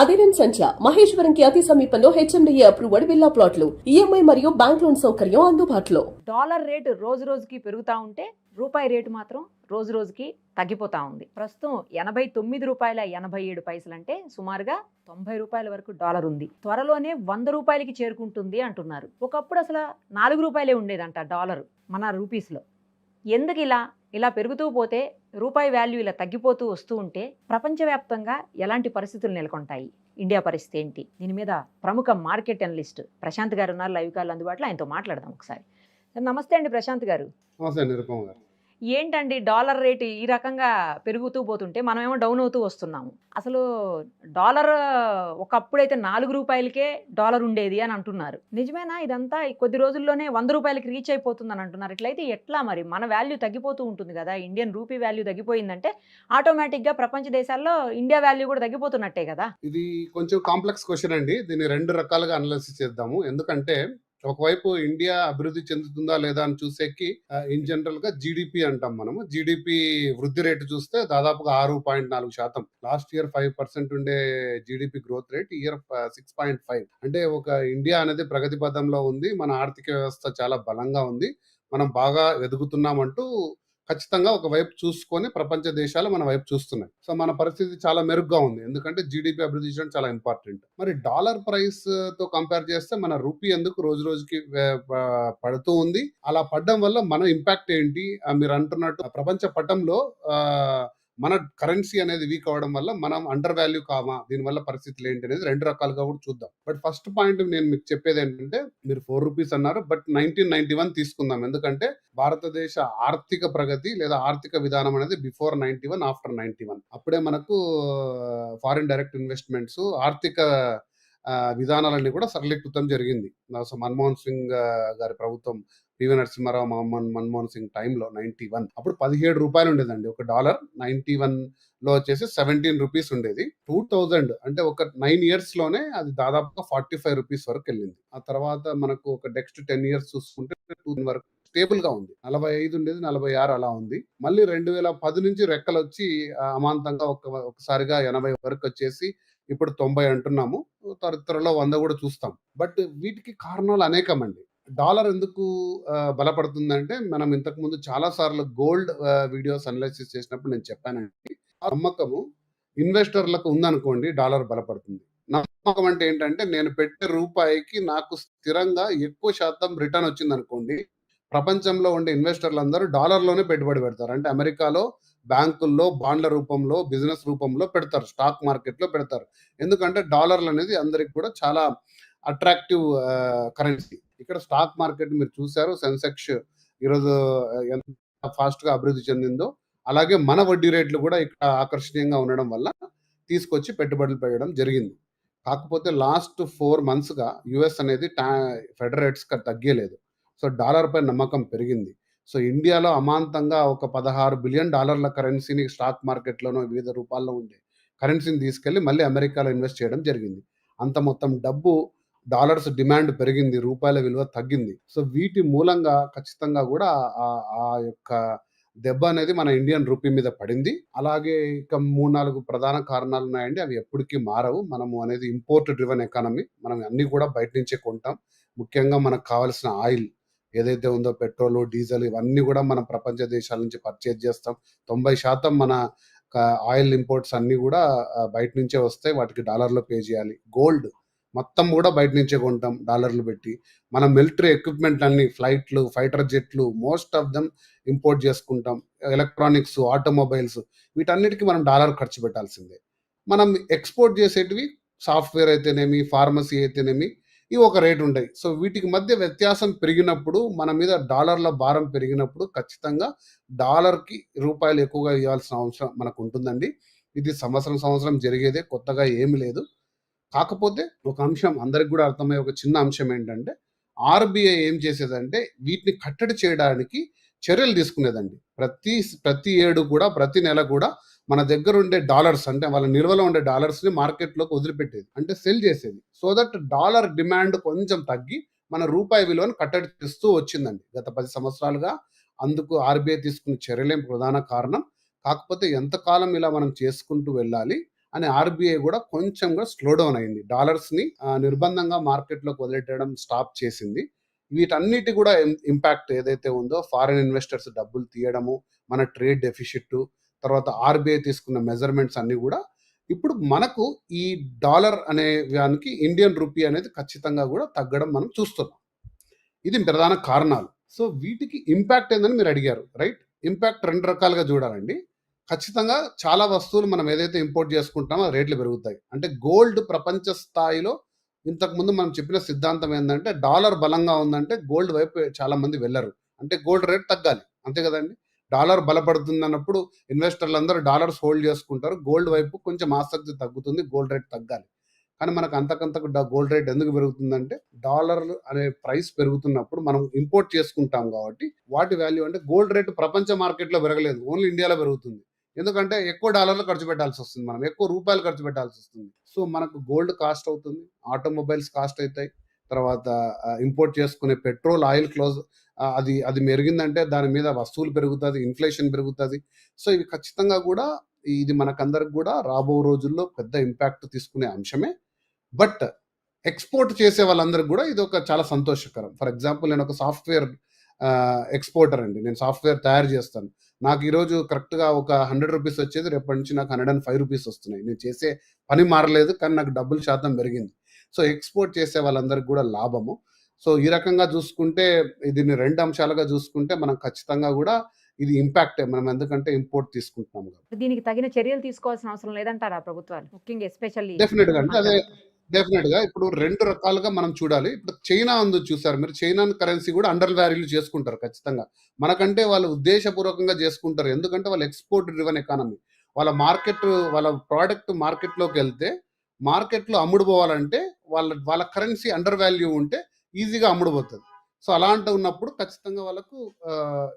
అదిరన్ సంచ మహేశ్వరంకి అతి సమీపంలో HMDA approved villa ప్లాట్లు ఈఎంఐ మరియు బ్యాంక్ లోన్ సౌకర్యం అందుబాటులో. డాలర్ రేటు రోజు రోజుకి పెరుగుతూ ఉంటే రూపాయి రేటు మాత్రం రోజు రోజుకి తగ్గిపోతా ఉంది. ప్రస్తుతం ₹89.87 అంటే సుమారుగా ₹90 వరకు డాలర్ ఉంది. త్వరలోనే ₹100కి చేరుకుంటుంది అంటున్నారు. ఒకప్పుడు అసలు ₹4 ఉండేదంట డాలర్ మన రూపీస్లో. ఎందుకు ఇలా పెరుగుతూ పోతే రూపాయి వాల్యూ ఇలా తగ్గిపోతూ వస్తూ ఉంటే ప్రపంచవ్యాప్తంగా ఎలాంటి పరిస్థితులు నెలకొంటాయి? ఇండియా పరిస్థితి ఏంటి? దీని మీద ప్రముఖ మార్కెట్ అనలిస్ట్ ప్రశాంత్ గారు ఉన్నారు లైవ్ కాల్ అందుబాటులో. ఆయనతో మాట్లాడదాం ఒకసారి. నమస్తే అండి ప్రశాంత్ గారు. నమస్తే నిరుపమ గారు. ఏంటండి డాలర్ రేటు ఈ రకంగా పెరుగుతూ పోతుంటే మనమేమో డౌన్ అవుతూ వస్తున్నాము. అసలు డాలర్ ఒకప్పుడైతే ₹4కే డాలర్ ఉండేది అని అంటున్నారు. నిజమేనా ఇదంతా? కొద్ది రోజుల్లోనే ₹100కి రీచ్ అయిపోతుందని అంటున్నారు. ఇట్లయితే ఎట్లా మరి? మన వాల్యూ తగ్గిపోతూ ఉంటుంది కదా. ఇండియన్ రూపీ వాల్యూ తగ్గిపోయిందంటే ఆటోమేటిక్గా ప్రపంచ దేశాల్లో ఇండియా వాల్యూ కూడా తగ్గిపోతున్నట్టే కదా. ఇది కొంచెం కాంప్లెక్స్ క్వశ్చన్ అండి. దీన్ని 2 రకాలుగా అనలైసిస్ చేద్దాము. ఎందుకంటే ఒకవైపు ఇండియా అభివృద్ధి చెందుతుందా లేదా అని చూసేకి ఇన్ జనరల్ గా జీడిపి అంటాం మనము. జీడిపి వృద్ధి రేటు చూస్తే దాదాపుగా 6.4%. లాస్ట్ ఇయర్ 5% ఉండే జీడిపి గ్రోత్ రేట్ ఇయర్ 6.5. అంటే ఒక ఇండియా అనేది ప్రగతి పథంలో ఉంది. మన ఆర్థిక వ్యవస్థ చాలా బలంగా ఉంది. మనం బాగా ఎదుగుతున్నామంటూ ఖచ్చితంగా ఒక వైపు చూసుకొని ప్రపంచ దేశాలు మన వైపు చూస్తున్నాయి. సో మన పరిస్థితి చాలా మెరుగ్గా ఉంది. ఎందుకంటే జీడిపి అభివృద్ధి చేయడం చాలా ఇంపార్టెంట్. మరి డాలర్ ప్రైస్ తో కంపేర్ చేస్తే మన రూపీ ఎందుకు రోజు రోజుకి పడుతూ ఉంది? అలా పడడం వల్ల మన ఇంపాక్ట్ ఏంటి? మీరు అంటున్నట్టు ప్రపంచ పటంలో మన కరెన్సీ అనేది వీక్ అవడం వల్ల మనం అండర్ వాల్యూ కామా, దీనివల్ల పరిస్థితులు ఏంటి అనేది 2 రకాలుగా కూడా చూద్దాం. బట్ ఫస్ట్ పాయింట్ నేను మీకు చెప్పేది ఏంటంటే, మీరు ₹4 అన్నారు, బట్ 1991 తీసుకుందాం. ఎందుకంటే భారతదేశ ఆర్థిక ప్రగతి లేదా ఆర్థిక విధానం అనేది బిఫోర్ 91, ఆఫ్టర్ 91. అప్పుడే మనకు ఫారిన్ డైరెక్ట్ ఇన్వెస్ట్మెంట్స్, ఆర్థిక విధానాలన్నీ కూడా సరళీకృతం జరిగింది. మన్మోహన్ సింగ్ గారి ప్రభుత్వం, పివి నరసింహారావు, మన్మోహన్ సింగ్ టైంలో 91 అప్పుడు ₹17 ఉండేదండి ఒక డాలర్. 91 లో వచ్చేసి ₹17 ఉండేది. 2000 అంటే ఒక 9 ఇయర్స్ లోనే అది దాదాపుగా ₹45 వరకు వెళ్ళింది. ఆ తర్వాత మనకు ఒక నెక్స్ట్ 10 ఇయర్స్ చూసుకుంటే 2 వరకు స్టేబుల్ గా ఉంది. 45 ఉండేది, 46 అలా ఉంది. మళ్ళీ 2010 నుంచి రెక్కలు వచ్చి అమాంతంగా ఒకసారిగా 80 వరకు వచ్చేసి ఇప్పుడు 90 అంటున్నాము. త్వరలో 100 కూడా చూస్తాం. బట్ వీటికి కారణాలు అనేకమండి. డాలర్ ఎందుకు బలపడుతుందంటే, మనం ఇంతకు ముందు చాలా సార్లు గోల్డ్ వీడియోస్ అనలైసిస్ చేసినప్పుడు నేను చెప్పానండి. ఆ నమ్మకము ఇన్వెస్టర్లకు ఉందనుకోండి, డాలర్ బలపడుతుంది. నమ్మకం అంటే ఏంటంటే, నేను పెట్టే రూపాయికి నాకు స్థిరంగా ఎక్కువ శాతం రిటర్న్ వచ్చింది అనుకోండి, ప్రపంచంలో ఉండే ఇన్వెస్టర్లందరూ డాలర్లోనే పెట్టుబడి పెడతారు. అంటే అమెరికాలో బ్యాంకుల్లో బాండ్ల రూపంలో, బిజినెస్ రూపంలో పెడతారు, స్టాక్ మార్కెట్లో పెడతారు. ఎందుకంటే డాలర్లు అనేది అందరికి కూడా చాలా అట్రాక్టివ్ కరెన్సీ. ఇక్కడ స్టాక్ మార్కెట్ మీరు చూశారు, సెన్సెక్స్ ఈరోజు ఎంత ఫాస్ట్ గా అభివృద్ధి చెందిందో, అలాగే మన వడ్డీ రేట్లు కూడా ఇక్కడ ఆకర్షణీయంగా ఉండడం వల్ల తీసుకొచ్చి పెట్టుబడులు పెట్టడం జరిగింది. కాకపోతే లాస్ట్ 4 months గా యుఎస్ అనేది ఫెడరల్ రేట్స్ తగ్గలేదు. సో డాలర్ పై నమ్మకం పెరిగింది. సో ఇండియాలో అమాంతంగా ఒక $16 బిలియన్ కరెన్సీని స్టాక్ మార్కెట్లోనో వివిధ రూపాల్లో ఉండే కరెన్సీని తీసుకెళ్లి మళ్ళీ అమెరికాలో ఇన్వెస్ట్ చేయడం జరిగింది. అంత మొత్తం డబ్బు డాలర్స్ డిమాండ్ పెరిగింది, రూపాయల విలువ తగ్గింది. సో వీటి మూలంగా ఖచ్చితంగా కూడా ఆ యొక్క దెబ్బ అనేది మన ఇండియన్ రూపీ మీద పడింది. అలాగే ఇక 3-4 ప్రధాన కారణాలు ఉన్నాయండి. అవి ఎప్పటికీ మారవు. మనము అనేది ఇంపోర్ట్ డ్రివెన్ ఎకానమీ. మనం అన్ని కూడా బయట నుంచే కొంటాం. ముఖ్యంగా మనకు కావాల్సిన ఆయిల్ ఏదైతే ఉందో, పెట్రోల్, డీజిల్, ఇవన్నీ కూడా మనం ప్రపంచ దేశాల నుంచి పర్చేజ్ చేస్తాం. 90% మన ఆయిల్ ఇంపోర్ట్స్ అన్ని కూడా బయట నుంచే వస్తాయి. వాటికి డాలర్లో పే చేయాలి. గోల్డ్ మొత్తం కూడా బయట నుంచే కొంటాం డాలర్లు పెట్టి. మన మిలిటరీ ఎక్విప్మెంట్ అన్ని, ఫ్లైట్లు, ఫైటర్ జెట్లు, మోస్ట్ ఆఫ్ దెమ్ ఇంపోర్ట్ చేసుకుంటాం. ఎలక్ట్రానిక్స్, ఆటోమొబైల్స్, వీటన్నిటికీ మనం డాలర్ ఖర్చు పెట్టాల్సిందే. మనం ఎక్స్పోర్ట్ చేసేటివి సాఫ్ట్వేర్ అయితేనేమి, ఫార్మసీ అయితేనేమి, ఇవి ఒక రేటు ఉంటాయి. సో వీటికి మధ్య వ్యత్యాసం పెరిగినప్పుడు, మన మీద డాలర్ల భారం పెరిగినప్పుడు ఖచ్చితంగా డాలర్కి రూపాయలు ఎక్కువగా ఇవ్వాల్సిన అవసరం మనకు ఉంటుందండి. ఇది సంవత్సరం జరిగేదే, కొత్తగా ఏమి లేదు. కాకపోతే ఒక అంశం అందరికి కూడా అర్థమయ్యే ఒక చిన్న అంశం ఏంటంటే, ఆర్బీఐ ఏం చేసేదంటే వీటిని కట్టడి చేయడానికి చర్యలు తీసుకునేదండి. ప్రతి ఏడు కూడా, ప్రతి నెల కూడా మన దగ్గర ఉండే డాలర్స్, అంటే వాళ్ళ నిల్వలో ఉండే డాలర్స్ ని మార్కెట్లోకి వదిలిపెట్టేది, అంటే సెల్ చేసేది. సో దట్ డాలర్ డిమాండ్ కొంచెం తగ్గి మన రూపాయి విలువను కట్టడి చేస్తూ వచ్చిందండి గత 10 సంవత్సరాలుగా. అందుకు ఆర్బీఐ తీసుకున్న చర్యలే ప్రధాన కారణం. కాకపోతే ఎంతకాలం ఇలా మనం చేసుకుంటూ వెళ్ళాలి, అని ఆర్బీఐ కూడా కొంచెం కూడా స్లో డౌన్ అయింది. డాలర్స్‌ని నిర్బంధంగా మార్కెట్‌లోకి వదిలేయడం స్టాప్ చేసింది. వీటన్నిటి కూడా ఇంపాక్ట్ ఏదైతే ఉందో ఫారిన్ ఇన్వెస్టర్స్ డబ్బులు తీయడము, మన ట్రేడ్ డెఫిసిట్, తర్వాత ఆర్బీఐ తీసుకున్న మెజర్‌మెంట్స్ అన్నీ కూడా ఇప్పుడు మనకు ఈ డాలర్ అనే దానికి ఇండియన్ రూపీ అనేది ఖచ్చితంగా కూడా తగ్గడం మనం చూస్తున్నాం. ఇది ప్రధాన కారణాలు. సో వీటికి ఇంపాక్ట్ ఏందని మీరు అడిగారు, రైట్? ఇంపాక్ట్ 2 రకాలుగా చూడాలండి. ఖచ్చితంగా చాలా వస్తువులు మనం ఏదైతే ఇంపోర్ట్ చేసుకుంటామో రేట్లు పెరుగుతాయి. అంటే గోల్డ్ ప్రపంచ స్థాయిలో ఇంతకుముందు మనం చెప్పిన సిద్ధాంతం ఏందంటే డాలర్ బలంగా ఉందంటే గోల్డ్ వైపు చాలా మంది వెళ్లరు. అంటే గోల్డ్ రేట్ తగ్గాలి. అంతే కదండీ! డాలర్ బలపడుతుందన్నప్పుడు ఇన్వెస్టర్లందరూ డాలర్స్ హోల్డ్ చేసుకుంటారు. గోల్డ్ వైపు కొంచెం ఆసక్తి తగ్గుతుంది. గోల్డ్ రేట్ తగ్గాలి. కానీ మనకు అంతకంతకు గోల్డ్ రేట్ ఎందుకు పెరుగుతుందంటే డాలర్ అనే ప్రైస్ పెరుగుతున్నప్పుడు మనం ఇంపోర్ట్ చేసుకుంటాం కాబట్టి వాటి వాల్యూ అంటే గోల్డ్ రేట్ ప్రపంచ మార్కెట్‌లో పెరగలేదు. ఓన్లీ ఇండియాలో పెరుగుతుంది. ఎందుకంటే ఎక్కువ డాలర్లు ఖర్చు పెట్టాల్సొస్తుంది మనం. ఎక్కువ రూపాయలు ఖర్చు పెట్టాల్సొస్తుంది. సో మనకు గోల్డ్ కాస్ట్ అవుతుంది. ఆటోమొబైల్స్ కాస్ట్ అయితాయి. తర్వాత ఇంపోర్ట్ చేసుకునే పెట్రోల్, ఆయిల్ అది అది మెరిగిందంటే దాని మీద వస్తువులు పెరుగుతది. ఇన్‌ఫ్లేషన్ పెరుగుతది. సో ఇవి ఖచ్చితంగా కూడా ఇది మనకందరికి కూడా రాబో రోజుల్లో పెద్ద ఇంపాక్ట్ తీసుకునే అంశమే. బట్ ఎక్స్‌పోర్ట్ చేసే వాళ్ళందరికి కూడా ఇదొక చాలా సంతోషకరం. ఫర్ ఎగ్జాంపుల్ నేనొక సాఫ్ట్‌వేర్ ఎక్స్‌పోర్టర్ అండి. నేను సాఫ్ట్‌వేర్ తయారు చేస్తాను. నాకు ఈరోజు కరెక్ట్‌గా ఒక రూ. 100 వచ్చేది. రేపటి నుంచి నాకు రూ. 105 వస్తున్నాయి. నేను చేసే పని మారలేదు. కానీ నాకు డబ్బుల శాతం పెరిగింది. సో ఎక్స్‌పోర్ట్ చేసే వాళ్ళందరికి కూడా లాభము. సో ఈ రకంగా చూసుకుంటే దీన్ని 2 అంశాలుగా చూసుకుంటే మనం ఖచ్చితంగా కూడా ఇది ఇంపాక్టే. మనం ఎందుకంటే ఇంపోర్ట్ తీసుకుంటున్నాం కాబట్టి. దీనికి తగిన చర్యలు తీసుకోవాల్సిన అవసరం లేదంటారా ప్రభుత్వాలు? ముఖ్యంగా ఎస్పెషల్లీ డెఫినిట్‌గా అంటే మన అదే డెఫినిట్‌గా ఇప్పుడు 2 రకాలుగా మనం చూడాలి. ఇప్పుడు చైనా ఉంది చూసారు మీరు. చైనాన్ కరెన్సీ కూడా అండర్ వాల్యూ చేసుకుంటారు ఖచ్చితంగా. మనకంటే వాళ్ళు ఉద్దేశపూర్వకంగా చేసుకుంటారు. ఎందుకంటే వాళ్ళు ఎక్స్‌పోర్ట్ డ్రివెన్ ఎకానమీ. వాళ్ళ ప్రొడక్ట్ మార్కెట్‌లోకెళ్తే మార్కెట్‌లో అమ్ముడుపోవాలంటే వాళ్ళ కరెన్సీ అండర్ వాల్యూ ఉంటే ఈజీగా అమ్ముడుపోతది. సో అలాంటి ఉన్నప్పుడు ఖచ్చితంగా వాళ్ళకు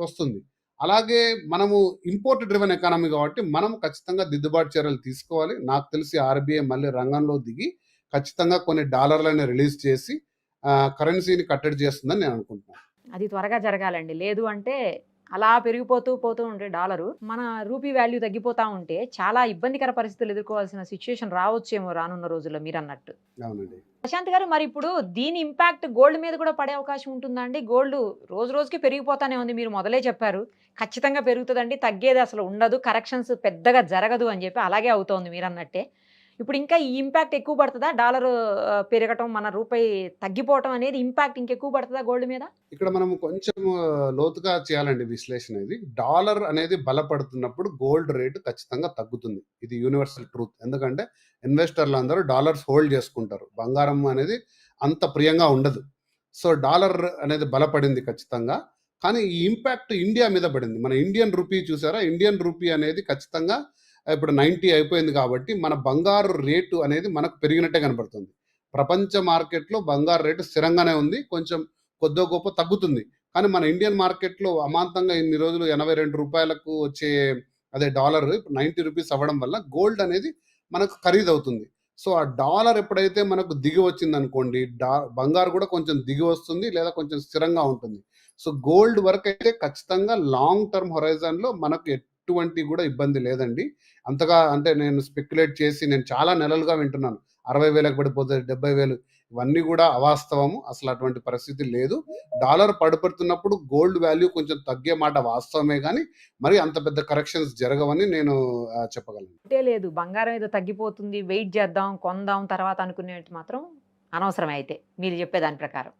వస్తుంది. అలాగే మనము ఇంపోర్ట్ డ్రివెన్ ఎకానమీ కాబట్టి మనం ఖచ్చితంగా దిద్దుబాటు చర్యలు తీసుకోవాలి. నాకు తెలిసి ఆర్‌బీఐ మళ్ళీ రంగంలో దిగి ఖచ్చితంగా కొన్ని డాలర్‌లని రిలీజ్ చేసి కరెన్సీని కట్టడి చేస్తుందని నేను అనుకుంటున్నాను. అది త్వరగా జరగాలండి. లేదు అంటే అలా పెరిగిపోతూ పోతూ ఉంటే డాలరు మన రూపీ వాల్యూ తగ్గిపోతా ఉంటే చాలా ఇబ్బందికర పరిస్థితులు ఎదుర్కోవాల్సిన సిచ్యుయేషన్ రావచ్చేమో రానున్న రోజుల్లో మీరన్నట్టు. అవునండి. ప్రశాంత్ గారు మరి ఇప్పుడు దీని ఇంపాక్ట్ గోల్డ్ మీద కూడా పడే అవకాశం ఉంటుందా అండి? గోల్డ్ రోజు రోజుకి పెరిగిపోతానే ఉంది. మీరు మొదలే చెప్పారు. ఖచ్చితంగా పెరుగుతదండి. తగ్గేది అసలు ఉండదు. కరెక్షన్స్ పెద్దగా జరగదు అని చెప్పి అలాగే అవుతోంది మీరన్నట్టే. ఇప్పుడు ఇంకా ఈ ఇంపాక్ట్ ఎక్కువ పడతదా? డాలరు పెరగటం, మన రూపాయి తగ్గిపోవటం అనేది ఇంపాక్ట్ ఇంకెక్కువ పడతదా గోల్డ్ మీద? ఇక్కడ మనం కొంచెం లోతుగా చేయాలండి విశ్లేషణ ఇది. డాలర్ అనేది బలపడుతున్నప్పుడు గోల్డ్ రేట్ ఖచ్చితంగా తగ్గుతుంది. ఇది యూనివర్సల్ ట్రూత్. ఎందుకంటే ఇన్వెస్టర్లందరూ డాలర్స్ హోల్డ్ చేసుకుంటారు. బంగారం అనేది అంత ప్రియంగా ఉండదు. సో డాలర్ అనేది బలపడింది ఖచ్చితంగా. కానీ ఈ ఇంపాక్ట్ ఇండియా మీద పడింది. మన ఇండియన్ రూపీ చూసారా? ఇండియన్ రూపీ అనేది ఖచ్చితంగా ఇప్పుడు 90 అయిపోయింది కాబట్టి మన బంగారు రేటు అనేది మనకు పెరిగినట్టే కనబడుతుంది. ప్రపంచ మార్కెట్‌లో బంగారు రేటు స్థిరంగానే ఉంది. కొంచెం కొద్దో గొప్ప తగ్గుతుంది. కానీ మన ఇండియన్ మార్కెట్‌లో అమాంతంగా ఇన్ని రోజులు రూ. 82కు వచ్చే అదే డాలర్ ఇప్పుడు రూ. 90 అవ్వడం వల్ల గోల్డ్ అనేది మనకు ఖరీదవుతుంది. సో, ఆ డాలర్ ఎప్పుడైతే మనకు దిగి వచ్చిందనుకోండి, బంగారు కూడా కొంచెం దిగి వస్తుంది లేదా కొంచెం స్థిరంగా ఉంటుంది. సో, గోల్డ్ వరకైతే ఖచ్చితంగా లాంగ్ టర్మ్ హొరైజన్‌లో మనకు ఎటువంటి కూడా ఇబ్బంది లేదండి. అంతగా అంటే నేను స్పెక్యులేట్ చేసి నేను చాలా నెలలుగా వింటున్నాను. 60,000కి పడిపోతది, 70,000 ఇవన్నీ కూడా అవాస్తవము. అసలు అటువంటి పరిస్థితి లేదు. డాలర్ పడిపోతున్నప్పుడు గోల్డ్ వాల్యూ కొంచెం తగ్గే మాట వాస్తవమే గానీ, మరి అంత పెద్ద కరెక్షన్స్ జరగవని నేను చెప్పగలను. అంటే లేదు. బంగారం ఏదో తగ్గిపోతుంది. వెయిట్ చేద్దాం, కొందాం తర్వాత అనుకునేటి మాత్రం అనవసరమే అయితే. మీరు చెప్పే దాని ప్రకారం.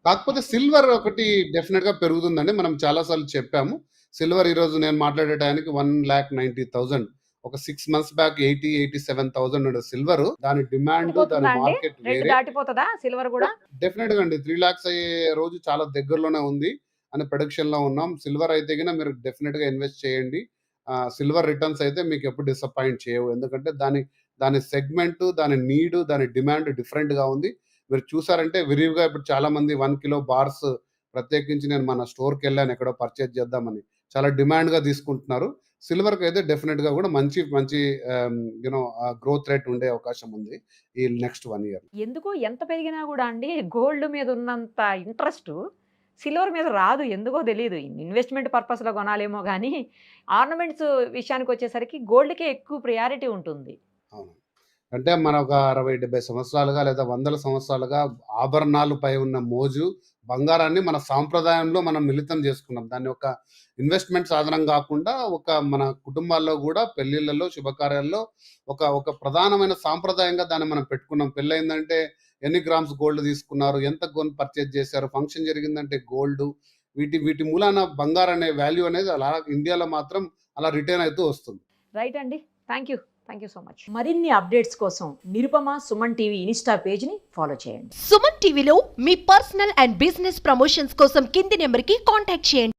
కాకపోతే సిల్వర్ ఒకటి డెఫినిట్‌గా పెరుగుతుందండి. మనం చాలా సార్లు చెప్పాము. సిల్వర్ ఈరోజు నేను మాట్లాడే టయానికి 1,90,000 ఒక 6 మంత్స్ బ్యాక్ 87,000 ఉండే సిల్వరు. దాని డిమాండ్, దాని దాటిపోతుందా అండి? మార్కెట్ రేటు వేరే. దాటిపోతదా సిల్వర్ గూడా? డెఫినిట్‌గా అండి. 3,00,000 అయ్యే రోజు చాలా దగ్గరలోనే ఉంది అని ప్రొడిక్షన్‌లో ఉన్నాం. సిల్వర్ అయితే గిన మీరు డెఫినిట్‌గా ఇన్వెస్ట్ చేయండి. సిల్వర్ రిటర్న్స్ అయితే మీకెప్పుడు డిసప్పాయింట్ చేయవు. ఎందుకంటే దాని సెగ్మెంట్, దాని నీడ్, దాని డిమాండ్ డిఫరెంట్‌గా ఉంది. మీరు చూసారంటే విరివిగా ఇప్పుడు చాలామంది 1 కిలో బార్స్ ప్రత్యేకించి నేను మన స్టోర్‌కెళ్ళాను ఎక్కడో పర్చేజ్ చేద్దామని. చాలా డిమాండ్‌గా తీసుకుంటున్నారు. సిల్వర్‌కైతే డెఫినిట్‌గా కూడా మంచి మంచి గ్రోత్ రేట్ ఉండే అవకాశం ఉంది. ఈ నెక్స్ట్ 1 ఇయర్. ఎందుకో ఎంత పెరిగినా గూడా అండి గోల్డ్ మీద ఉన్నంత ఇంట్రెస్టు సిల్వర్ మీద రాదు, ఎందుకో తెలియదు. ఇన్వెస్ట్మెంట్ పర్పస్లో కొనాలేమో కానీ ఆర్నమెంట్స్ విషయానికి వచ్చేసరికి గోల్డ్కే ఎక్కువ ప్రయారిటీ ఉంటుంది. అవును. అంటే మన ఒక 60-70 సంవత్సరాలుగా లేదా వందల సంవత్సరాలుగా ఆభరణాలు పై ఉన్న మోజు బంగారాన్ని మన సాంప్రదాయంలో మనం మిళితం చేసుకున్నాం. దాన్ని ఒక ఇన్వెస్ట్మెంట్ సాధనం కాకుండా ఒక మన కుటుంబాల్లో కూడా పెళ్లిళ్ళలో శుభకార్యాల్లో ఒక ప్రధానమైన సాంప్రదాయంగా దాన్ని మనం పెట్టుకున్నాం. పెళ్ళయిందంటే ఎన్ని గ్రామ్స్ గోల్డ్ తీసుకున్నారు, ఎంత గోల్డ్ పర్చేజ్ చేశారు, ఫంక్షన్ జరిగిందంటే గోల్డ్, వీటి మూలాన బంగారం అనే వాల్యూ అనేది అలా ఇండియాలో మాత్రం అలా రిటైన్ అవుతూ వస్తుంది. రైట్ అండి, థ్యాంక్ యూ సో మచ్. మరిన్ని అప్డేట్స్ కోసం నిరుపమ సుమన్ టీవీ ఇన్స్టా పేజ్ని ఫాలో చేయండి. సుమన్ టీవీలో మీ పర్సనల్ అండ్ బిజినెస్ ప్రమోషన్స్ కోసం కింది నెంబర్కి కాంటాక్ట్ చేయండి.